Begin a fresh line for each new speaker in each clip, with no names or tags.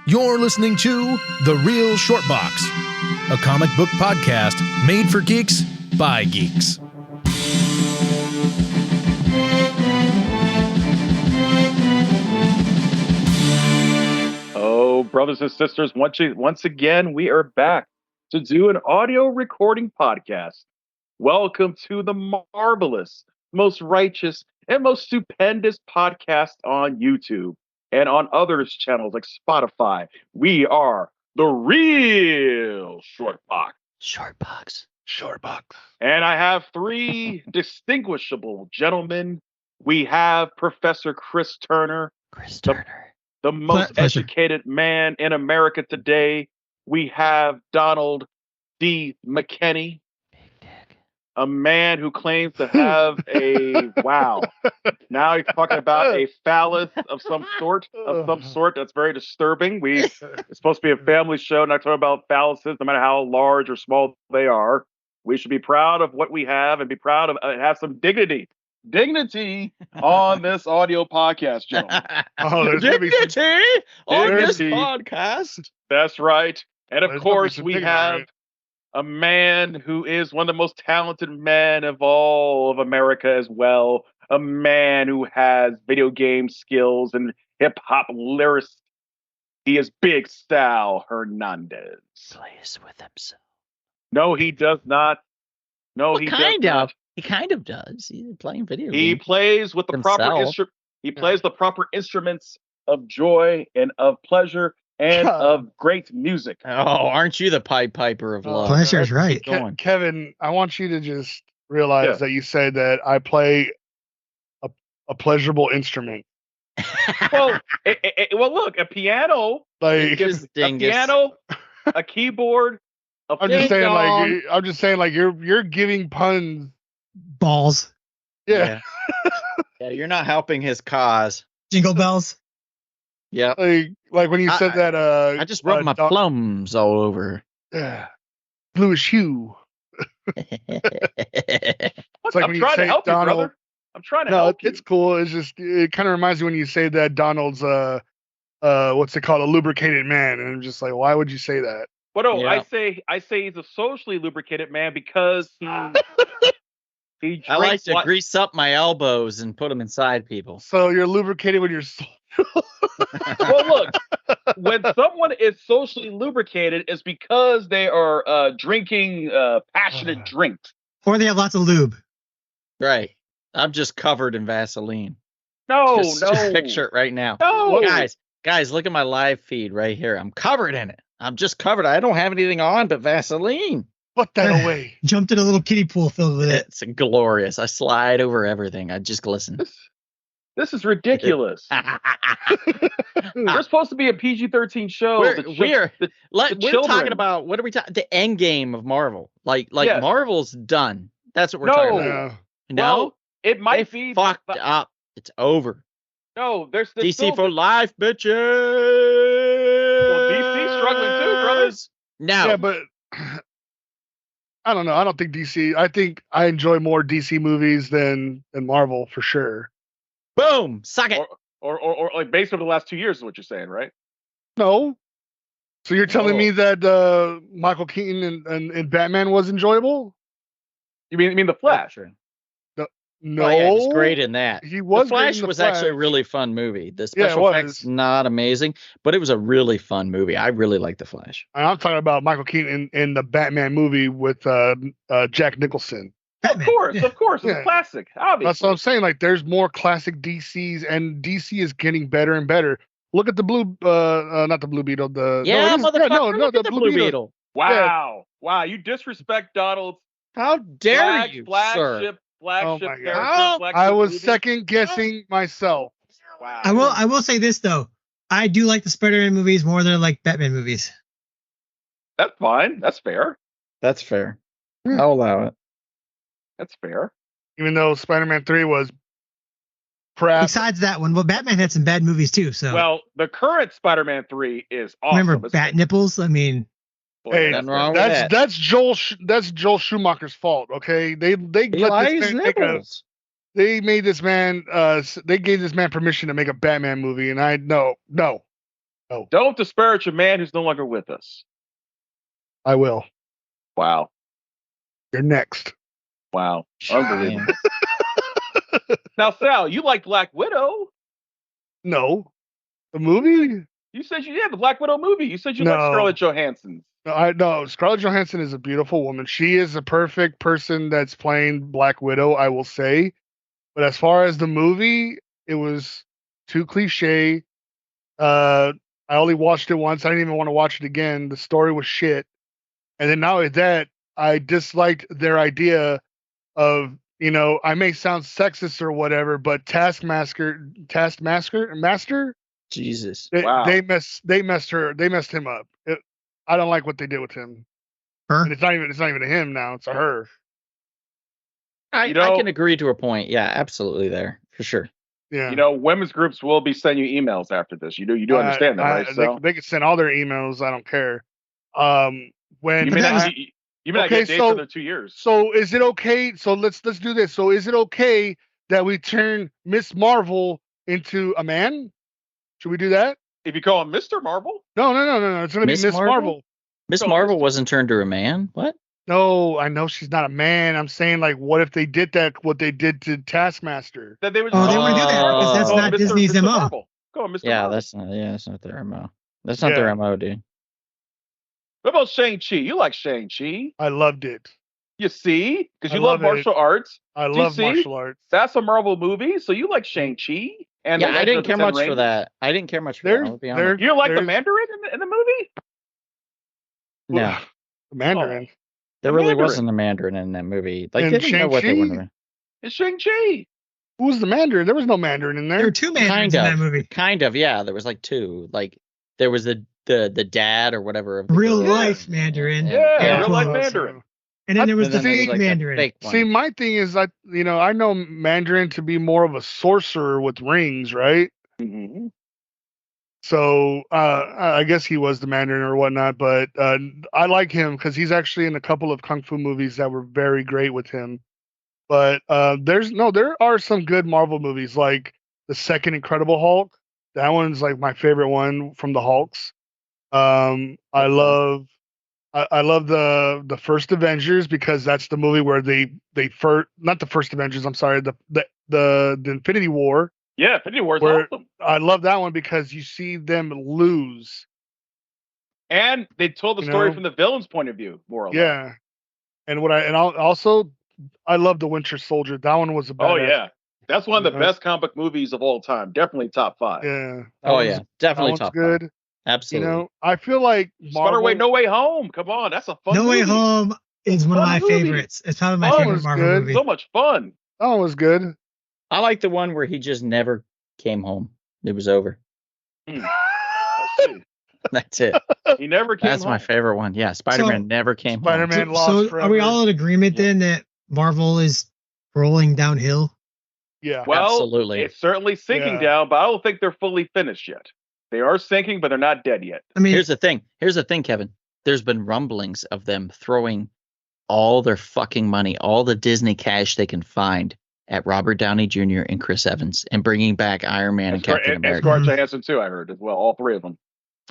You're listening to The Real Short Box, a comic book podcast made for geeks by geeks.
Oh, brothers and sisters, once again, we are back to do an audio recording podcast. Welcome to the marvelous, most righteous, and most stupendous podcast on YouTube and on others channels like Spotify. We are The Real Short Box.
Short box.
And I have three distinguishable gentlemen. We have Professor Chris Turner,
Chris Turner.
the most
Pleasure.
educated man in America today. We have Donald D. McKinney,
Big dick.
a man who claims to have a wow. Now he's talking about a phallus of some sort. That's very disturbing. It's supposed to be a family show, not talking about phalluses, no matter how large or small they are. We should be proud of what we have and be proud of have some dignity on this audio podcast, gentlemen.
Oh, there's gonna be some,
Dignity on this
Dignity.
podcast.
That's right. And of
There's gonna be
course,
some
we
dignity,
have
right?
a man who is one of the most talented men of all of America as well. A man who has video game skills and hip hop lyrics. He is Big Sal Hernandez.
Plays with himself.
No, he does not. No,
Well,
he
kind
does
of.
not.
He kind of does. He's playing video
He
games.
plays with the proper
Himself.
instrument. He plays the proper instruments of joy and of pleasure and
God.
of great music.
Oh, aren't you the Pied Piper of
Oh,
love?
Pleasure's
Let's keep
right.
going.
Kevin, I want you to just realize
Yeah.
that you said that I play a pleasurable instrument.
Well, well, look, a piano,
Like
Just
a
dingus.
piano, a keyboard, a
I'm just saying,
ding-dong.
like you're giving puns.
Balls,
Yeah.
Yeah, you're not helping his cause.
jingle bells.
Yep.
Like when you said that.
I just rubbed my plums all over.
Bluish hue.
What?
like
I'm
when you
trying to
say
help you,
Donald-
brother. I'm trying to
No,
help you.
it's cool. It's just it kind of reminds me when you say that Donald's what's it called, a lubricated man, and I'm just like, why would you say that?
But no,
Yeah.
I say he's a socially lubricated man because he drinks.
I like to
like-
grease up my elbows and put them inside people.
So you're lubricated with your soul.
Well, look, when someone is socially lubricated, it's because they are drinking passionate drinks.
Or they have lots of lube.
Right. I'm just covered in Vaseline.
No,
just,
no,
just picture it right now.
no,
Guys, look at my live feed right here. I'm covered in it. I'm just covered. I don't have anything on but Vaseline.
Put that away.
Jumped in a little kiddie pool filled with it.
It's glorious. I slide over everything. I just glisten.
This is ridiculous. We're supposed to be a PG-13 show.
We're-
The chil-
we're-
the-
We're
children.
talking about, what are we talking? The end game of Marvel. Like
Yes.
Marvel's done. That's what we're
No.
talking about.
Yeah.
No,
Well, it
they
might be
fucked
but-
up. It's over.
No, there's
DC
still,
for life, bitches.
Well, DC struggling too, brothers.
No.
Yeah, but I don't know. I don't think DC. I think I enjoy more DC movies than Marvel for sure.
Boom. Suck it.
or like based over the last 2 years is what you're saying, right?
No. So you're telling
Oh.
me that Michael Keaton and Batman was enjoyable?
You mean the Flash?
True.
No,
Oh, yeah, he's great in that.
He was
The
great
Flash
in The
was actually a
Flash.
really fun movie. The
Yeah, it
special effects
was.
not amazing, but it was a really fun movie. I really like The Flash.
I'm talking about Michael Keaton in the Batman movie with Jack Nicholson.
Of course,
Yeah.
of course. It's
Yeah.
a classic, obviously.
That's what I'm saying. Like, there's more classic DCs, and DC is getting better and better. Look at the blue, not the Blue Beetle. The
Yeah,
no,
motherfucker. Look at the Blue Beetle.
Wow. Wow. You disrespect Donald's
How dare you, sir?
flagship
Oh my
character.
God.
flagship
I was
movie.
second guessing myself.
Wow.
I will say this though. I do like the Spider-Man movies more than I like Batman movies.
That's fine. That's fair.
That's fair.
Yeah.
I'll allow it.
That's fair.
Even though Spider-Man 3 was crap.
Besides that one, well, Batman had some bad movies too. So
Well, the current Spider-Man 3 is awesome.
remember
It's-
Bat Nipples? I mean,
Boy,
Hey,
Nothing wrong with
That's
that.
that's Joel Schumacher's fault. Okay, they
He
let
likes
this man make a,
nipples.
they made this man they gave this man permission to make a Batman movie, and I no No,
Don't disparage a man who's no longer with us.
I will.
Wow.
You're next.
Wow. Unbelievable. Now, Sal, you like Black Widow.
No, the movie.
You said the Black Widow movie. You said you like
No.
Scarlett Johansson.
No, I no. Scarlett Johansson is a beautiful woman. She is a perfect person that's playing Black Widow, I will say. But as far as the movie, it was too cliche. I only watched it once. I didn't even want to watch it again. The story was shit. And then not only that, I disliked their idea of, I may sound sexist or whatever, but Taskmaster, Master,
Jesus.
Wow.
they messed him up. I don't like what they did with him.
Her?
And it's not even a him now. It's a her.
I can agree to a point. Yeah, absolutely there for sure.
Yeah.
Women's groups will be sending you emails after this. You do understand that, right?
They can send all their emails. I don't care. When
You may not
Okay,
get dates
so-
for the 2 years.
So is it okay? So let's do this. So is it okay that we turn Miss Marvel into a man? Should we do that?
If you call him Mr. Marvel,
No. It's gonna be
Miss
Miss
Marvel?
Marvel.
Miss
So,
Marvel
Mr.
wasn't turned to a man. What?
No, I know she's not a man. I'm saying, like, what if they did that? What they did to Taskmaster?
that they would.
Oh, they wouldn't do that because that's
Oh,
not Disney's
Mr.
MO.
Marvel. Go on, Mr.
Yeah,
Marvel.
that's not their MO. That's not their MO, dude.
What about Shang-Chi? You like Shang-Chi?
I loved it.
You see? Because
I
you love
love it.
martial arts.
I
you
love
see?
martial arts.
That's a Marvel movie, so you like Shang-Chi. And
Yeah,
The
I
Legend
didn't
of the
care
Ten
much for
Rings?
that. I didn't care much for that. I'll be honest.
You don't like the
there's-
Mandarin in the movie?
No,
The Mandarin.
there
the
really
Mandarin.
wasn't a Mandarin in that movie. Like
And
they didn't know what they
Shang-Chi?
wanted.
It's Shang-Chi.
Who was the Mandarin? There was no Mandarin in
There
there.
were two Mandarins in that movie.
Kind of, yeah. There was like two. Like there was the dad or whatever. Of the
Real
girl.
life Mandarin.
Yeah,
Yeah.
real life
Quotes.
Mandarin.
And then there was
And
the
then there was,
fake
like, a
Mandarin.
fake one.
See, my thing is, I know Mandarin to be more of a sorcerer with rings, right?
Mm-hmm.
So I guess he was the Mandarin or whatnot, but I like him because he's actually in a couple of kung fu movies that were very great with him. But there are some good Marvel movies, like the second Incredible Hulk. That one's like my favorite one from the Hulks. I love the first Avengers because that's the movie where they first, not the first Avengers. I'm sorry, the Infinity War.
Yeah, Infinity War is
Where-
awesome.
I love that one because you see them lose.
And they told the
You
story
know?
from the villain's point of view, more or less.
Yeah, and also I love the Winter Soldier. That one was a
Oh,
badass.
yeah. That's one of the
Yeah.
best comic book movies of all time. Definitely top 5.
Yeah. That
Oh
one's-
yeah,
that
definitely
one's
top
good.
five. Absolutely.
I feel like
Spider-Way,
Marvel.
No Way Home. Come on, that's a fun
No Way
movie.
Home is one of
Fun
my
movie.
favorites. It's probably my
Oh,
favorite
it's
Marvel
good.
movie.
So much fun.
That one was good.
I like the one where he just never came home. It was over. That's it.
He never came
That's
home.
my favorite one. Yeah, Spider-Man never came
Spider-Man
home.
lost
So
forever.
are we all in agreement then that Marvel is rolling downhill?
Yeah.
Well,
Absolutely.
it's certainly sinking
Yeah.
down, but I don't think they're fully finished yet. They are sinking, but they're not dead yet.
I mean,
Here's the thing, Kevin. There's been rumblings of them throwing all their fucking money, all the Disney cash they can find at Robert Downey Jr. and Chris Evans and bringing back Iron Man and Captain
And
America.
Scarlett Johansson, too, I heard as well. All 3 of them.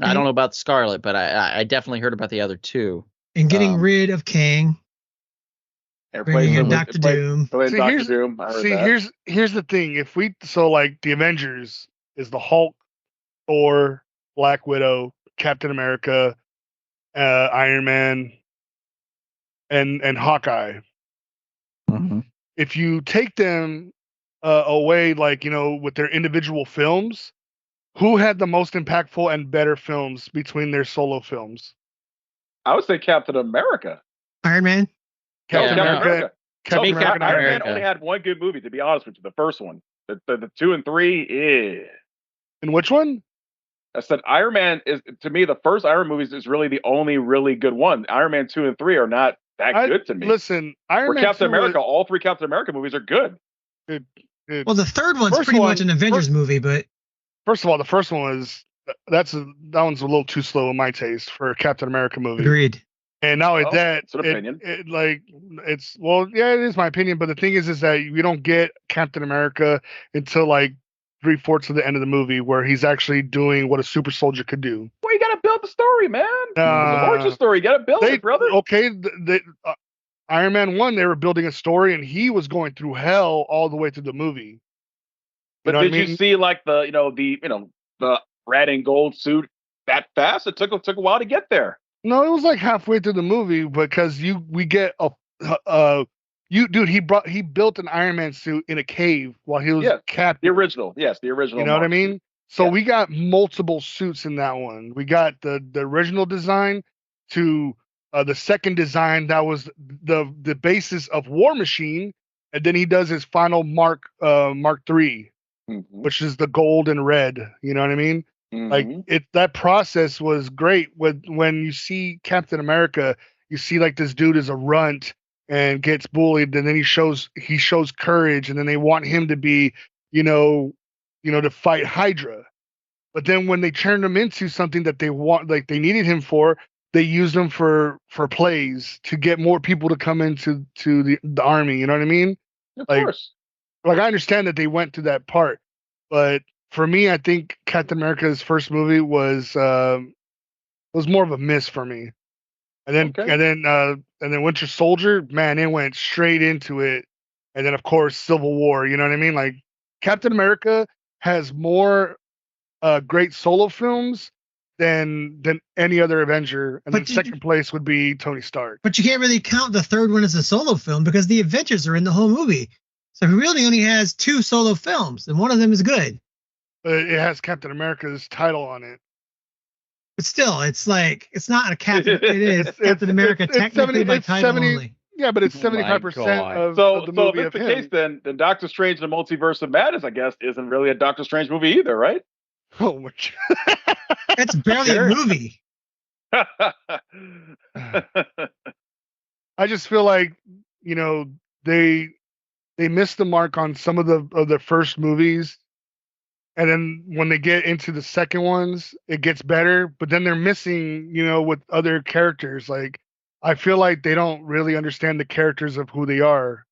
I don't know about Scarlet, but I definitely heard about the other two.
and getting
um,
rid of Kang,
And
bringing in
playing
Doctor Doom.
Playing
See,
Doctor
here's-
Doom. I heard that.
here's the thing. If we like the Avengers is the Hulk, Thor, Black Widow, Captain America, Iron Man, and Hawkeye.
Mhm.
If you take them away, like with their individual films, who had the most impactful and better films between their solo films?
I would say Captain America.
Iron Man.
Captain
Yeah,
America.
America.
Captain
me,
America.
Captain
Iron
America.
Man only had one good movie, to be honest with you. The first one. The 2 and 3, yeah.
And which one?
I said Iron Man is, to me, the first Iron Man movies is really the only really good one. Iron Man 2 and 3 are not that good to me.
Listen, Iron
For
Man
Captain
2
America, all 3 Captain America movies are good.
Well, the third one's
First
pretty
one-
much an Avengers movie, but
First of all, the first one was that one's a little too slow in my taste for a Captain America movie.
agreed.
And not only
Well,
that,
it's an opinion.
it is my opinion. But the thing is that you don't get Captain America until like 3/4 of the end of the movie where he's actually doing what a super soldier could do.
Well, you gotta build the story, man. It's an origin story. You gotta build it, brother.
Okay, Iron Man 1, they were building a story, and he was going through hell all the way through the movie.
But did you see like the red and gold suit that fast? It took a while to get there.
No, it was like halfway through the movie because we get he built an Iron Man suit in a cave while he was captive.
The original.
You know what I mean? So we got multiple suits in that one. We got the original design to the second design that was the basis of War Machine, and then he does his final Mark III, which is the gold and red. You know what I mean? Like that process was great. When you see Captain America, you see like this dude is a runt and gets bullied, and then he shows courage, and then they want him to be, to fight Hydra. But then when they turned him into something that they want, like they needed him for, they used him for plays to get more people to come into the army. You know what I mean?
Of course.
Like I understand that they went through that part, but for me, I think Captain America's first movie was more of a miss for me. And then Winter Soldier, man, it went straight into it. And then of course Civil War. You know what I mean? Like Captain America has more great solo films than any other Avenger, and then second place would be Tony Stark.
But you can't really count the third one as a solo film because the Avengers are in the whole movie. So he really only has 2 solo films, and one of them is good.
But it has Captain America's title on it.
But still, it's like it's not a Captain. It is Captain America technically by title only.
Yeah, but it's 75% of the movie.
So if that's the case, then Doctor Strange and the Multiverse of Madness, I guess, isn't really a Doctor Strange movie either, right?
Oh my God.
It's barely a movie.
I just feel like, they missed the mark on some of the first movies. And then when they get into the second ones, it gets better. But then they're missing, with other characters. Like, I feel like they don't really understand the characters of who they are.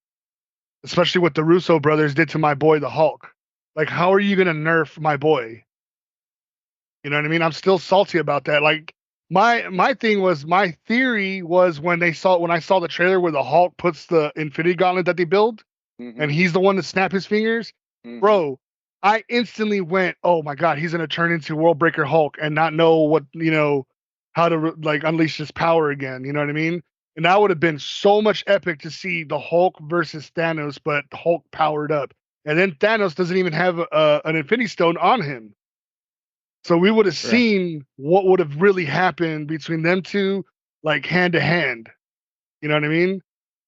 Especially what the Russo brothers did to my boy, the Hulk. Like, how are you going to nerf my boy? You know what I mean? I'm still salty about that. Like, my theory was when I saw the trailer where the Hulk puts the Infinity Gauntlet that they build, and he's the one to snap his fingers. Bro, I instantly went, oh my God, he's gonna turn into World Breaker Hulk and not know what, how to like unleash his power again. You know what I mean? And that would have been so much epic to see the Hulk versus Thanos, but Hulk powered up, and then Thanos doesn't even have an Infinity Stone on him. So we would have seen what would have really happened between them two, like hand to hand. You know what I mean?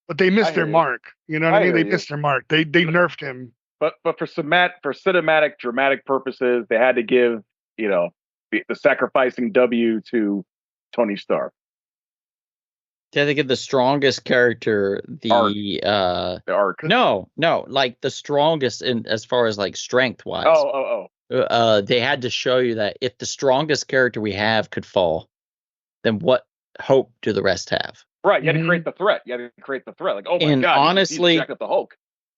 But they missed their mark. You know what I mean? They missed their mark. They nerfed him.
But for cinematic, dramatic purposes, they had to give, the sacrificing W to Tony Stark.
They had to give the strongest character the
arc.
No, like the strongest in as far as like strength wise. They had to show you that if the strongest character we have could fall, then what hope do the rest have?
Right, you had to create the threat. Like, oh my God,
honestly,
he's jacked up the Hulk.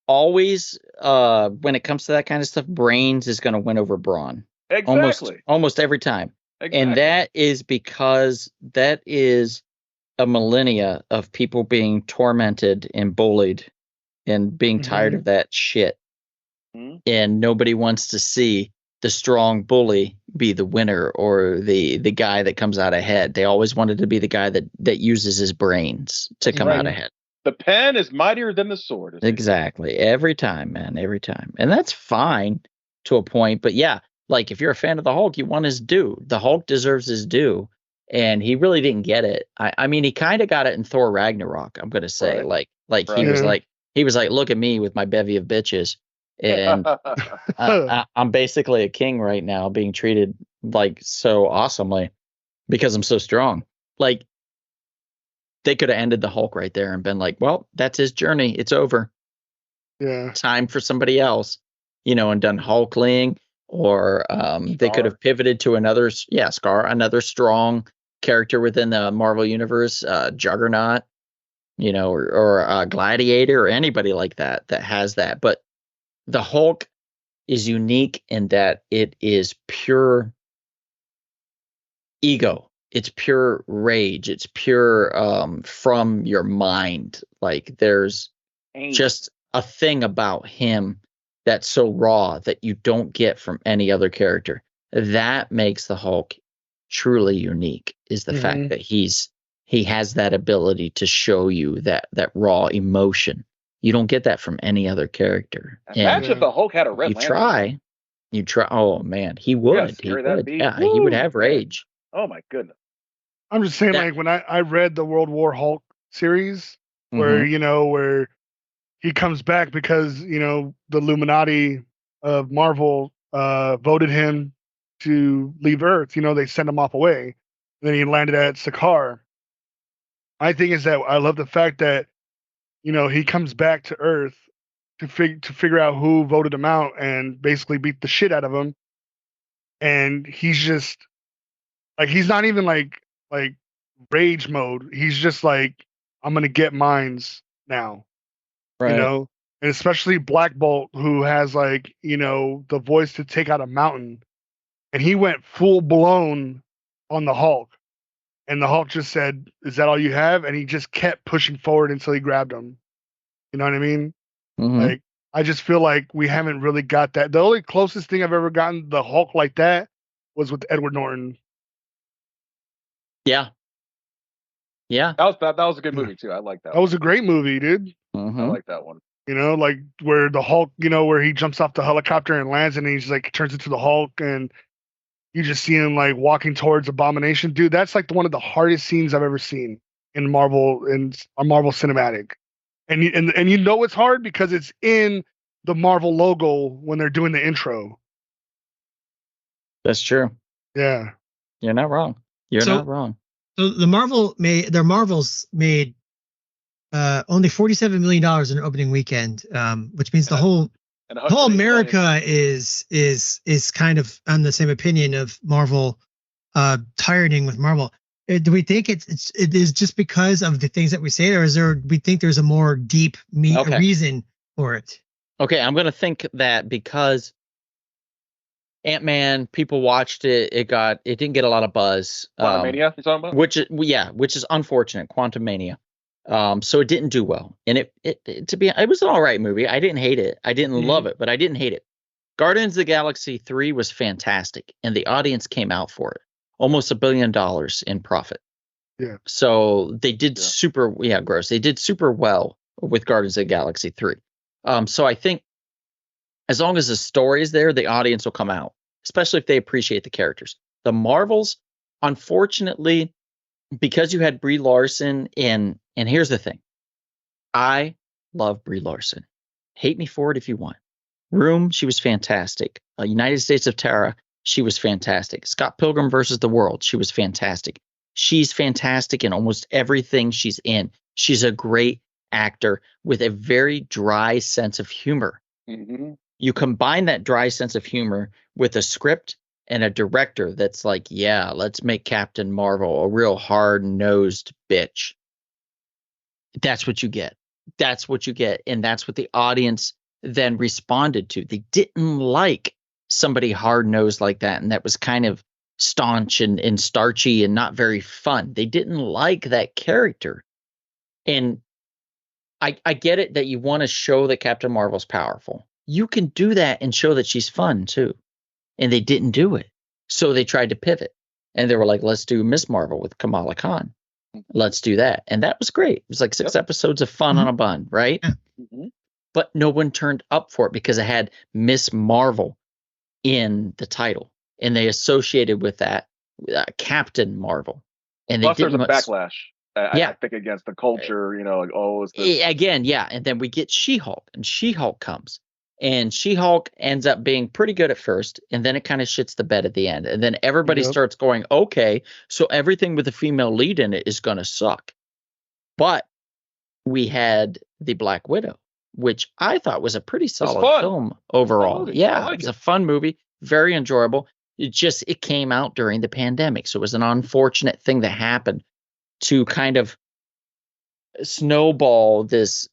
Always, when it comes to that kind of stuff, brains is going to win over brawn.
Exactly.
Almost every time.
Exactly.
And that is because that is a millennia of people being tormented and bullied and being tired of that shit. And nobody wants to see the strong bully be the winner or the guy that comes out ahead. They always wanted to be the guy that uses his brains to come out ahead.
The pen is mightier than the sword.
Exactly. Every time, man. Every time. And that's fine to a point. But yeah, like if you're a fan of the Hulk, you want his due. The Hulk deserves his due. And he really didn't get it. I mean, he kind of got it in Thor Ragnarok, I'm going to say.
Right.
Like he was like, look at me with my bevy of bitches. And I'm basically a king right now, being treated like so awesomely because I'm so strong. Like they could have ended the Hulk right there and been like, well, that's his journey. It's over.
Yeah.
Time for somebody else, and done Hulkling, or they could have pivoted to another strong character within the Marvel universe, Juggernaut, or Gladiator, or anybody like that has that. But the Hulk is unique in that it is pure ego. It's pure rage. It's pure from your mind. Like there's just a thing about him that's so raw that you don't get from any other character. That makes the Hulk truly unique, is the fact that he has that ability to show you that raw emotion. You don't get that from any other character.
Imagine if the Hulk had a red
lantern. You try. Oh man, he would. He would. Yeah, he would have rage.
Oh my goodness.
I'm just saying, like when I read the World War Hulk series, where where he comes back because the Illuminati of Marvel voted him to leave Earth. They sent him off away, and then he landed at Sakaar. My thing is that I love the fact that he comes back to Earth to figure out who voted him out and basically beat the shit out of him. And he's just like, he's not even like rage mode. He's just like, I'm gonna get mines now,
right.
And especially Black Bolt, who has like the voice to take out a mountain, and he went full blown on the Hulk. And the Hulk just said, "Is that all you have?" And he just kept pushing forward until he grabbed him. You know what I mean? Like, I just feel like we haven't really got that. The only closest thing I've ever gotten the Hulk like that was with Edward Norton.
Yeah. Yeah.
That was a good movie too. I like that.
That was a great movie, dude.
I like that one.
Like where the Hulk, where he jumps off the helicopter and lands, and he's like turns into the Hulk, and you just see him like walking towards Abomination. Dude, that's like one of the hardest scenes I've ever seen in Marvel, in a Marvel cinematic. And it's hard because it's in the Marvel logo when they're doing the intro.
That's true.
Yeah.
You're not wrong. You're not wrong.
So the Marvels made only $47 million in an opening weekend, which means the whole America is kind of on the same opinion of Marvel, tiring with Marvel. Do we think it is just because of the things that we say, or we think there's a more deep reason for it?
Okay, I'm gonna think that because Ant-Man, people watched it. It didn't get a lot of buzz.
Quantumania, you talking about?
Which is unfortunate. Quantumania. So it didn't do well, and it was an all right movie. I didn't hate it. I didn't love it, but I didn't hate it. Guardians of the Galaxy 3 was fantastic, and the audience came out for it. Almost $1 billion in profit.
Yeah.
So they did gross. They did super well with Guardians of the Galaxy 3. So I think as long as the story is there, the audience will come out, especially if they appreciate the characters. The Marvels, unfortunately, because you had Brie Larson and here's the thing. I love Brie Larson. Hate me for it if you want. Room, she was fantastic. United States of Terror, she was fantastic. Scott Pilgrim versus the World, she was fantastic. She's fantastic in almost everything she's in. She's a great actor with a very dry sense of humor. You combine that dry sense of humor with a script and a director that's like, yeah, let's make Captain Marvel a real hard-nosed bitch. That's what you get. That's what you get. And that's what the audience then responded to. They didn't like somebody hard-nosed like that, and that was kind of staunch and starchy and not very fun. They didn't like that character. And I get it that you want to show that Captain Marvel's powerful. You can do that and show that she's fun too. And they didn't do it. So they tried to pivot. And they were like, let's do Miss Marvel with Kamala Khan. Let's do that. And that was great. It was like 6 episodes of fun on a bun, right? But no one turned up for it because it had Miss Marvel in the title. And they associated with that Captain Marvel. And
Plus,
they
there's a backlash. I think against the culture, like, it's this.
Again, yeah. And then we get She-Hulk, and She-Hulk comes. And She-Hulk ends up being pretty good at first, and then it kind of shits the bed at the end. And then everybody starts going, okay, so everything with a female lead in it is going to suck. But we had the Black Widow, which I thought was a pretty solid film overall. Yeah, it was a fun movie, very enjoyable. It came out during the pandemic, so it was an unfortunate thing that happened to kind of snowball this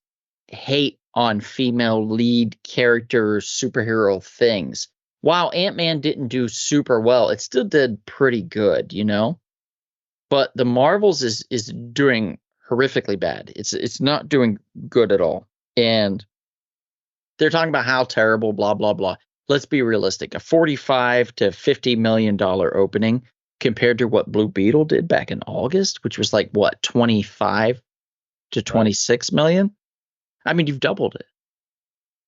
hate on female lead character superhero things. While Ant-Man didn't do super well, it still did pretty good, you know? But the Marvels is doing horrifically bad. It's not doing good at all. And they're talking about how terrible, blah, blah, blah. Let's be realistic. A $45 to $50 million opening compared to what Blue Beetle did back in August, which was like, what, 25 to 26 million? I mean, you've doubled it.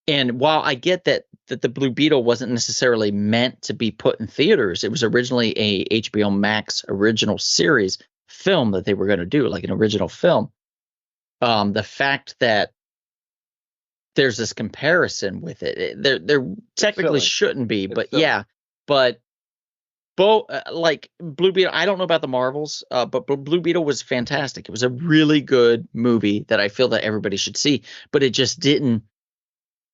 And while I get that the Blue Beetle wasn't necessarily meant to be put in theaters, it was originally a HBO Max original series film that they were going to do, like an original film. The fact that there's this comparison with it, there technically shouldn't be, but yeah, but like Blue Beetle, I don't know about the Marvels, but Blue Beetle was fantastic. It was a really good movie that I feel that everybody should see, but it just didn't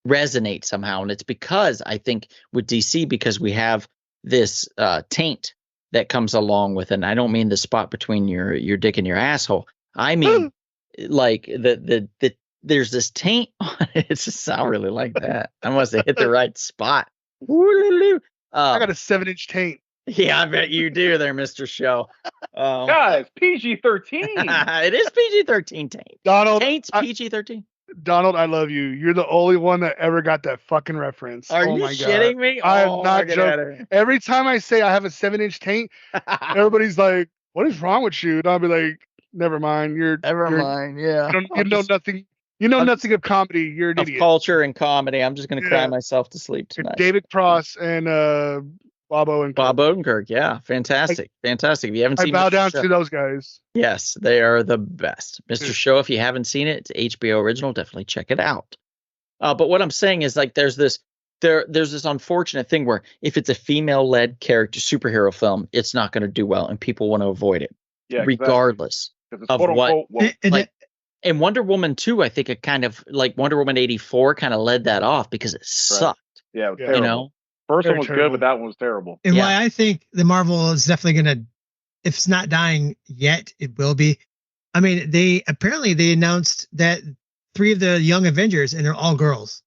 resonate somehow. And it's because I think with DC, because we have this taint that comes along with it. And I don't mean the spot between your dick and your asshole. I mean like the there's this taint on it. It's just, I really like that. I must have hit the right spot.
I got a 7-inch taint.
Yeah, I bet you do there, Mr. Show.
Guys, PG-13.
It is PG-13 taint.
Donald,
Taint's PG-13.
Donald, I love you. You're the only one that ever got that fucking reference.
Are you shitting me?
I'm not joking. Every time I say I have a 7-inch taint, everybody's like, "What is wrong with you?" And I'll be like, "Never mind.
Never mind. Yeah.
You know nothing. You know nothing of comedy. You're an idiot.
Culture and comedy. I'm just gonna cry myself to sleep tonight."
David Cross and Bob
Odenkirk. Yeah, fantastic. Fantastic. If you haven't seen,
I bow down to those guys.
Yes, they are the best. Mr. Show, if you haven't seen it, it's HBO original. Definitely check it out. But what I'm saying is, like, there's this unfortunate thing where if it's a female-led character superhero film, it's not going to do well, and people want to avoid it, regardless of what. And Wonder Woman 2, I think it kind of, like Wonder Woman 84 kind of led that off because it sucked.
Yeah, it was terrible.
You know?
First one was good, but that one was terrible.
And why I think the Marvel is definitely going to, if it's not dying yet, it will be. I mean, they announced that 3 of the young Avengers, and they're all girls.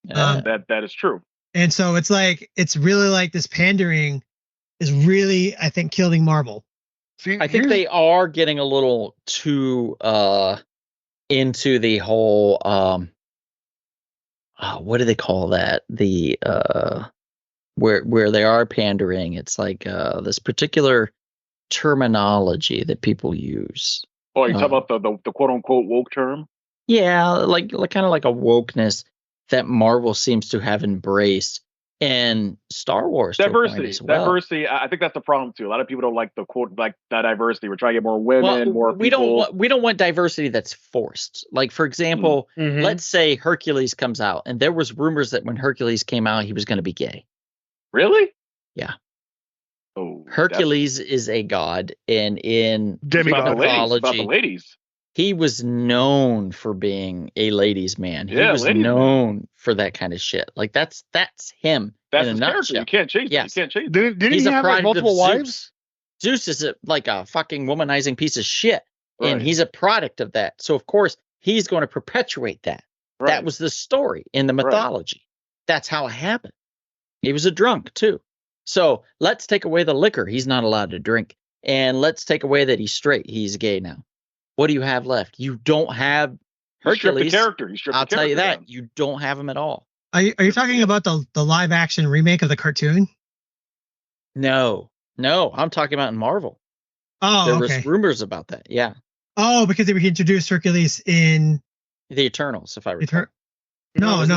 That is true.
And so it's like, it's really like this pandering is really, I think, killing Marvel.
See, I think they are getting a little too into the whole what do they call that? The where they are pandering. It's like this particular terminology that people use.
Oh, you talking about the quote unquote woke term?
Yeah, like kind of like a wokeness that Marvel seems to have embraced. And Star Wars
diversity
as well.
Diversity. I think that's the problem too. A lot of people don't like the quote, like that diversity. We're trying to get more women, more people.
We don't want diversity that's forced. Like, for example, let's say Hercules comes out, and there was rumors that when Hercules came out, he was going to be gay.
Really?
Yeah.
Oh,
Hercules is a god, and in
mythology, about the ladies.
He was known for being a ladies' man. He was known for that kind of shit. Like that's him.
That's his character. You can't change it. You can't change it.
Didn't he have like multiple wives?
Zeus is like a fucking womanizing piece of shit, and he's a product of that. So of course he's going to perpetuate that. Right. That was the story in the mythology. That's how it happened. He was a drunk too. So let's take away the liquor. He's not allowed to drink, and let's take away that he's straight. He's gay now. What do you have left? You don't have Hercules. I'll tell you that. You don't have him at all.
Are you talking about the live action remake of the cartoon?
No. I'm talking about in Marvel.
Oh,
there was rumors about that. Yeah.
Oh, because they introduced Hercules in
the Eternals, if I recall.
No.
Was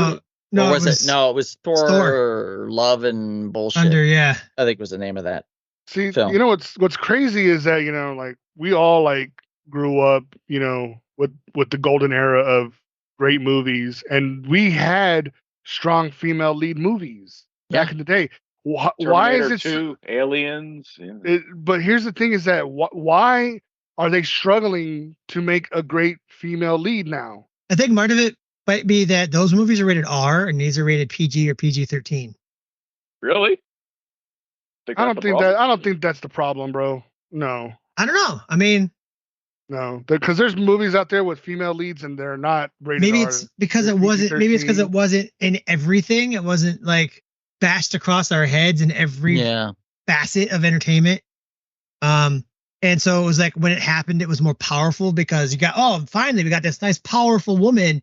it? No, it was Thor. Love and Bullshit.
Thunder, yeah.
I think was the name of that.
See,
film.
You know what's crazy is that, you know, like we all like grew up, you know, with the golden era of great movies, and we had strong female lead movies back in the day. Why is it
2, Aliens? Yeah.
But here's the thing: is that why are they struggling to make a great female lead now?
I think part of it might be that those movies are rated R and these are rated PG or PG-13.
Really?
I don't think that's the problem, bro. No.
I don't know. I mean,
No, because there's movies out there with female leads and they're not rated
Maybe
R.
it's because
They're
it wasn't. Maybe it's because
PG-13.
it wasn't in everything. It wasn't like bashed across our heads in every
Yeah.
facet of entertainment. And so it was like when it happened, it was more powerful because you got, finally we got this nice powerful woman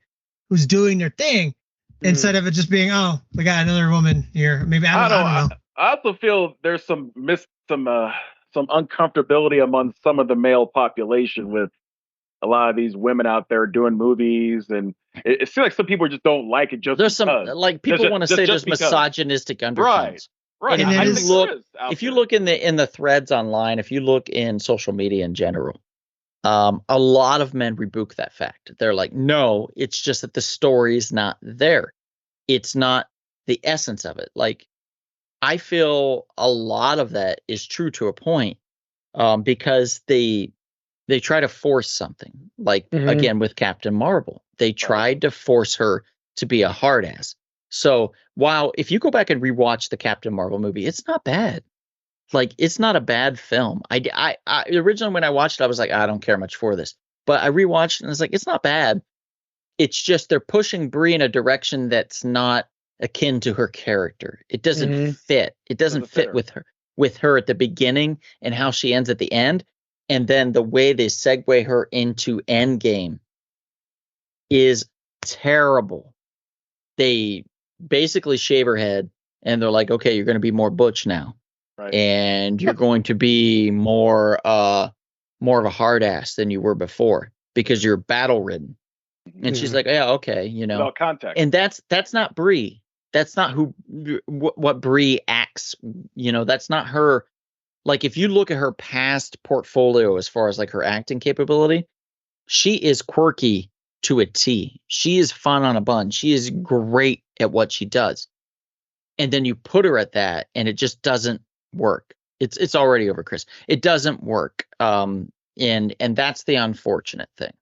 who's doing their thing instead of it just being, we got another woman here. Maybe I don't know.
I also feel there's some uncomfortability among some of the male population with a lot of these women out there doing movies, and it seems like some people just don't like it. Just
there's some
because.
like people want to say there's misogynistic undertones.
Right.
And if you look in the threads online, if you look in social media in general, a lot of men rebuke that fact. They're like, no, it's just that the story's not there. It's not the essence of it. Like, I feel a lot of that is true to a point, because they try to force something. Like again with Captain Marvel, they tried to force her to be a hard ass. So while if you go back and rewatch the Captain Marvel movie, it's not bad. Like, it's not a bad film. I originally when I watched it, I was like, I don't care much for this. But I rewatched it and I was like, it's not bad. It's just they're pushing Brie in a direction that's not akin to her character. It doesn't fit. It doesn't fit with her at the beginning and how she ends at the end. And then the way they segue her into Endgame is terrible. They basically shave her head and they're like, okay, you're going to be more butch now.
Right.
And you're going to be more of a hard ass than you were before because you're battle ridden. And she's like, yeah, okay,
without context.
And that's not Brie. That's not what Brie acts. That's not her. Like, if you look at her past portfolio as far as like her acting capability, she is quirky to a T. She is fun on a bun. She is great at what she does. And then you put her at that and it just doesn't work. It's already over, Chris. It doesn't work. And that's the unfortunate thing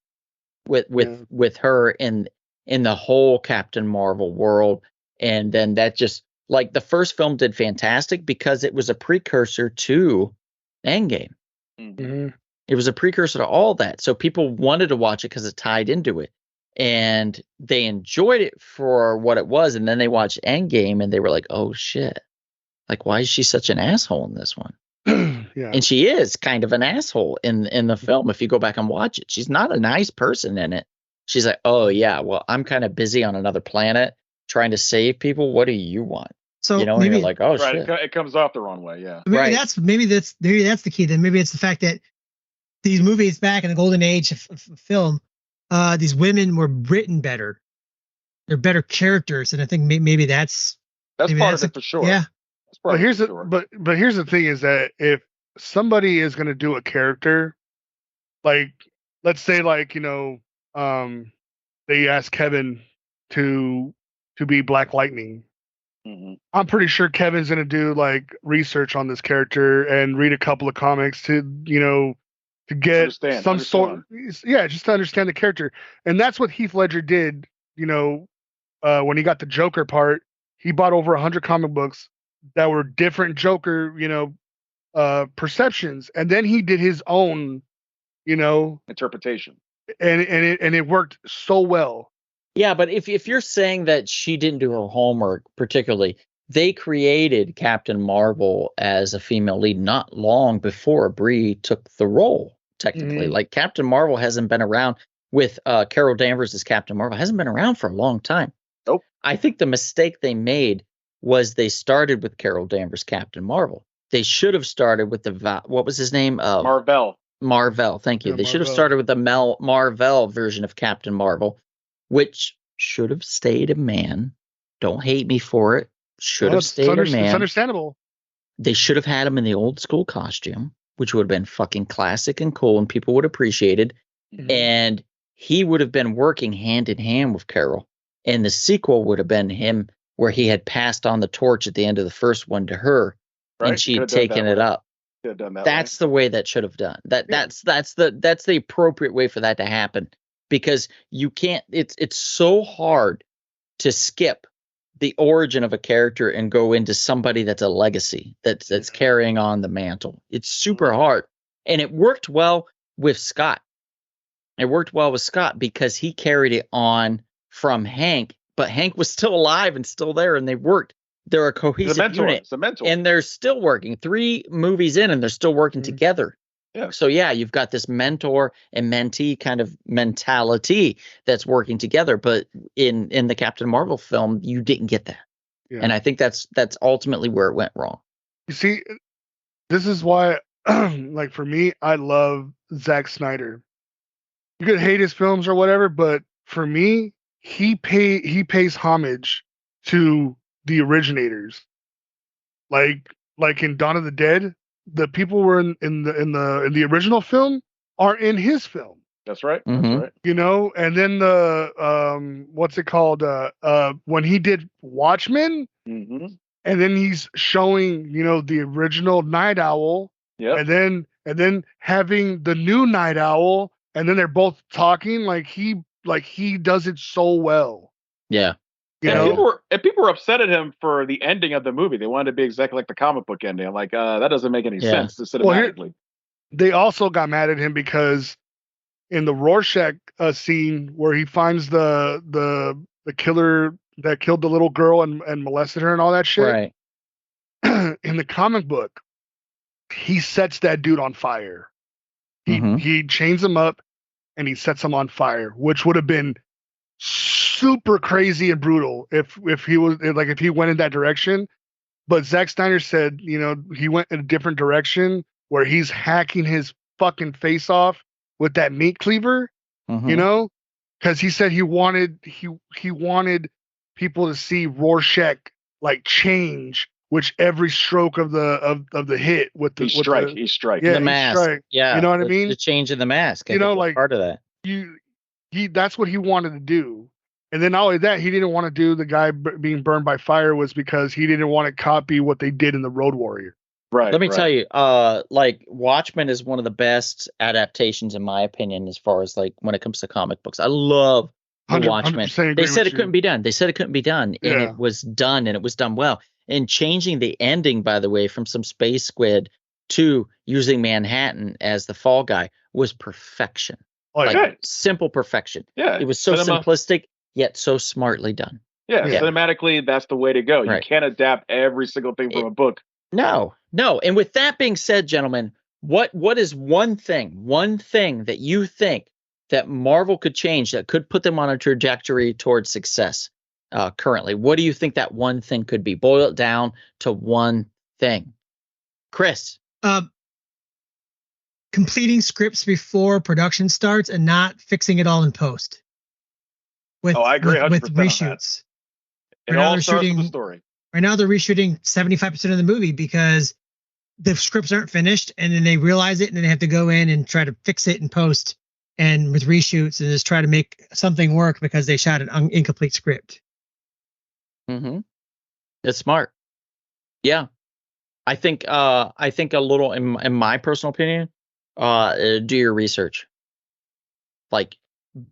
with her in the whole Captain Marvel world. And then that just, like, the first film did fantastic because it was a precursor to Endgame. It was a precursor to all that. So people wanted to watch it because it tied into it. And they enjoyed it for what it was. And then they watched Endgame and they were like, oh, shit. Like, why is she such an asshole in this one?
Yeah.
And she is kind of an asshole in the film. If you go back and watch it, she's not a nice person in it. She's like, oh, yeah, well, I'm kind of busy on another planet trying to save people. What do you want?
So
and you're like, oh, shit.
It comes off the wrong way. Yeah.
Maybe that's the key. Then maybe it's the fact that these movies back in the golden age of film, these women were written better. They're better characters. And I think maybe that's
part of it for sure.
Yeah.
But here's the thing is that if somebody is going to do a character, like, let's say, like, they ask Kevin to be Black Lightning. I'm pretty sure Kevin's going to do like research on this character and read a couple of comics to get just to understand the character. And that's what Heath Ledger did, when he got the Joker part. He bought over 100 comic books that were different Joker, perceptions, and then he did his own,
interpretation,
and it worked so well.
Yeah, but if you're saying that she didn't do her homework, particularly, they created Captain Marvel as a female lead not long before Brie took the role. Technically, like, Captain Marvel hasn't been around with Carol Danvers as Captain Marvel hasn't been around for a long time.
Nope.
I think the mistake they made was they started with Carol Danvers Captain Marvel. They should have started with what was his name?
Marvel.
Thank you.
Yeah,
they should have started with the Marvel version of Captain Marvel, which should have stayed a man. Don't hate me for it. Should have stayed a man.
It's understandable.
They should have had him in the old school costume, which would have been fucking classic and cool, and people would have appreciated. And he would have been working hand in hand with Carol. And the sequel would have been him where he had passed on the torch at the end of the first one to her, and she'd taken it up. That's the way that should have done. That's the appropriate way for that to happen, because you can't. It's so hard to skip the origin of a character and go into somebody that's a legacy that's carrying on the mantle. It's super hard, and it worked well with Scott. It worked well with Scott because he carried it on from Hank, but Hank was still alive and still there, and they worked. They're a cohesive unit.
It's a mentor.
And they're still working. 3 movies in, and they're still working together.
Yeah.
So yeah, you've got this mentor and mentee kind of mentality that's working together. But in the Captain Marvel film, you didn't get that. Yeah. And I think that's ultimately where it went wrong.
You see, this is why, like for me, I love Zack Snyder. You could hate his films or whatever, but for me, he pays homage to the originators. Like in Dawn of the Dead, the people were in the original film are in his film.
That's right.
Mm-hmm.
That's right.
You know, and then the what's it called? When he did Watchmen,
mm-hmm.
and then he's showing, you know, the original Night Owl,
and
then having the new Night Owl, and then they're both talking like he does it so well.
Yeah.
You know?
People were upset at him for the ending of the movie. They wanted to be exactly like the comic book ending. I'm like, that doesn't make any sense cinematically.
They also got mad at him because in the Rorschach scene where he finds the killer that killed the little girl and molested her and all that shit.
Right.
In the comic book, he sets that dude on fire. He chains him up and he sets him on fire, which would have been super crazy and brutal if he went in that direction. But Zack Snyder said, you know, he went in a different direction where he's hacking his fucking face off with that meat cleaver, you know, because he said he wanted people to see Rorschach like change with every stroke of the hit with the
strike.
Yeah, the mask.
Strike.
Yeah,
you know what I mean.
The change in the mask.
You know, like
part of that.
He that's what he wanted to do. And then not only that, he didn't want to do the guy being burned by fire was because he didn't want to copy what they did in the Road Warrior.
Right.
Let me tell you, like Watchmen is one of the best adaptations in my opinion, as far as like when it comes to comic books. I love the Watchmen. They said it couldn't be done. And it was done, and it was done well. And changing the ending, by the way, from some space squid to using Manhattan as the fall guy was perfection. Simple perfection.
Yeah.
It was so simplistic, yet so smartly done.
Yeah. Cinematically, that's the way to go. You can't adapt every single thing from a book.
No. And with that being said, gentlemen, what is one thing that you think that Marvel could change that could put them on a trajectory towards success currently? What do you think that one thing could be? Boil it down to one thing. Chris.
Completing scripts before production starts and not fixing it all in post.
I agree
with reshoots.
It all starts with the story.
Right now they're reshooting 75% of the movie because the scripts aren't finished, and then they realize it, and then they have to go in and try to fix it in post and with reshoots and just try to make something work because they shot an incomplete script.
Mm-hmm. It's smart. Yeah. I think a little, in my personal opinion, do your research. Like,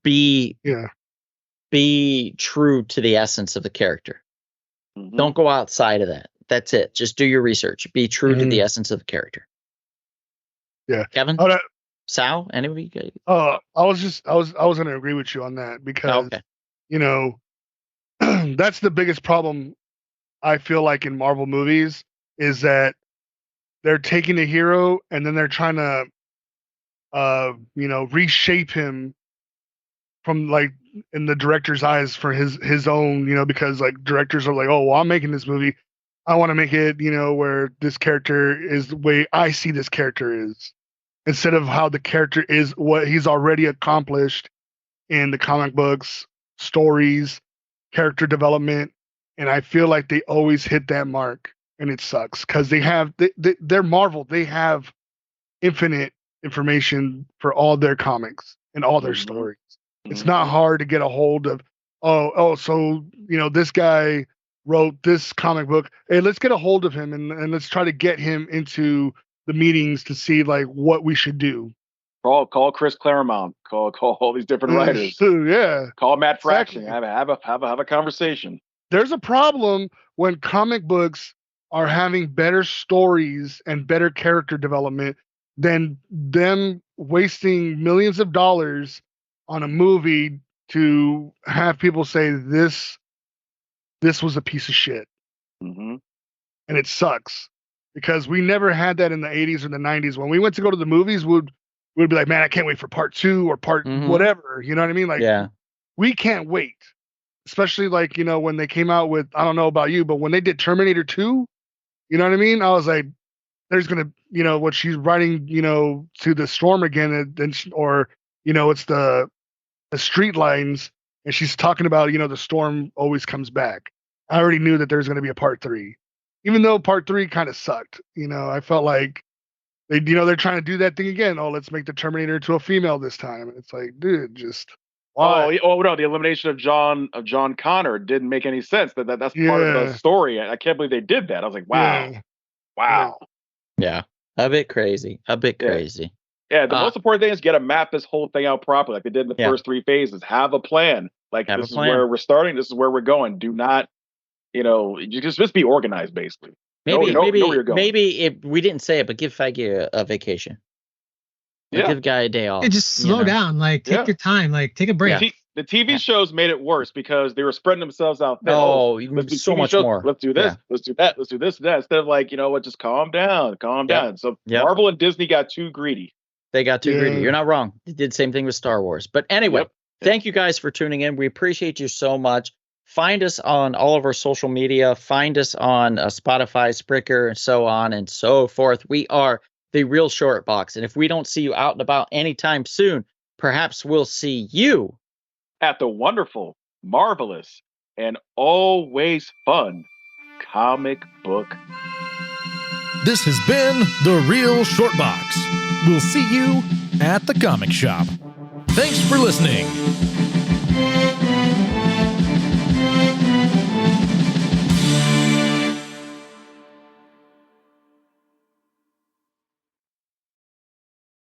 be true to the essence of the character. Mm-hmm. Don't go outside of that. That's it. Just do your research. Be true to the essence of the character.
Yeah.
Kevin? Sal? Anybody?
I was going to agree with you on that because, you know, that's the biggest problem I feel like in Marvel movies is that they're taking a hero and then they're trying to, reshape him from like in the director's eyes for his own, you know, because like directors are like, oh, well, I'm making this movie. I want to make it, you know, where this character is the way I see this character is, instead of how the character is, what he's already accomplished in the comic books, stories, character development. And I feel like they always hit that mark, and it sucks because they're Marvel. They have infinite information for all their comics and all their stories. It's not hard to get a hold of, so, you know, this guy wrote this comic book. Hey, let's get a hold of him and let's try to get him into the meetings to see like what we should do.
Call Chris Claremont. Call all these different writers.
Yeah.
Call Matt Fraction. Exactly. Have a conversation.
There's a problem when comic books are having better stories and better character development than them wasting millions of dollars on a movie to have people say this was a piece of shit.
Mm-hmm.
And it sucks because we never had that in the 80s or the 90s. When we went to go to the movies, we'd be like, man, I can't wait for part 2 or part whatever. You know what I mean? Like, we can't wait. Especially like, you know, when they came out with, I don't know about you, but when they did Terminator 2, you know what I mean? I was like, there's going to, you know, what she's riding, you know, to the storm again, or, you know, it's the street lines, and she's talking about, you know, the storm always comes back. I already knew that there's going to be a part 3, even though part 3 kind of sucked. You know, I felt like they, you know, they're trying to do that thing again. Oh, let's make the Terminator to a female this time. And it's like, dude, just why?
Oh no, the elimination of John Connor didn't make any sense. That's part of the story. I can't believe they did that. I was like, wow.
Yeah, a bit crazy.
Yeah, the most important thing is get to map this whole thing out properly, like they did in the first 3 phases. Have a plan. Like, this is where we're starting. This is where we're going. Do not, you know, you just be organized, basically.
Maybe
know where you're going.
Maybe if we didn't say it, but give Feige a vacation. Like, give Guy a day off.
Yeah, just slow down. Like, take your time. Like, take a break.
Yeah. The TV shows made it worse because they were spreading themselves out.
Let's do so much more.
Let's do this. Let's do that. Let's do this and that. Instead of like, you know what, just calm down. So Marvel and Disney got too greedy.
They got too greedy. You're not wrong. They did the same thing with Star Wars. But anyway, thank you guys for tuning in. We appreciate you so much. Find us on all of our social media. Find us on Spotify, Spreaker, and so on and so forth. We are The Real Short Box. And if we don't see you out and about anytime soon, perhaps we'll see you
at the wonderful, marvelous, and always fun comic book.
This has been The Real Short Box. We'll see you at the comic shop. Thanks for listening.